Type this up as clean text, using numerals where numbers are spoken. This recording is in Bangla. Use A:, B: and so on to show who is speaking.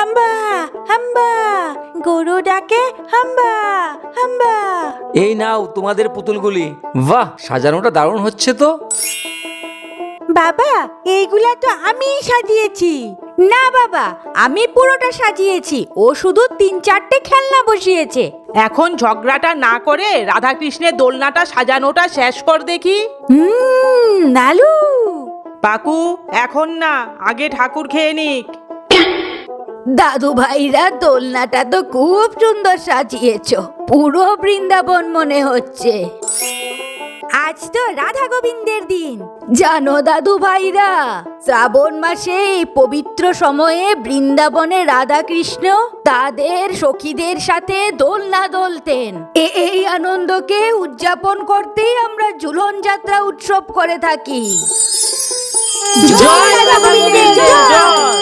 A: হাম্বা হাম্বা, গরু ডাকে হাম্বা হাম্বা।
B: এই নাও তোমাদের পুতুলগুলি। বাহ, সাজানোটা দারুণ হচ্ছে তো।
A: বাবা, এইগুলা তো আমিই সাজিয়েছি।
C: না বাবা, আমি পুরোটা সাজিয়েছি, ও শুধু 3-4টে খেলনা বসিয়েছে।
D: এখন ঝগড়াটা না করে রাধাকৃষ্ণের দোলনাটা সাজানোটা শেষ কর দেখি।
A: নালু।
D: পাকু, এখন না, আগে ঠাকুর খেয়ে নিক।
C: দাদু ভাইরা, দোলনাটা তো খুব সুন্দর সাজিয়েছো, পুরো বৃন্দাবন মনে হচ্ছে।
A: আজ তো রাধা গোবিন্দের দিন।
C: জানো দাদু ভাইরা, শ্রাবণ মাসে এই পবিত্র সময়ে বৃন্দাবনে রাধা কৃষ্ণ তাদের সখীদের সাথে দোলনা দোলতেন। এই আনন্দকে উদযাপন করতেই আমরা ঝুলন যাত্রা উৎসব করে থাকি।
D: জয় রাধা গোবিন্দের জয়।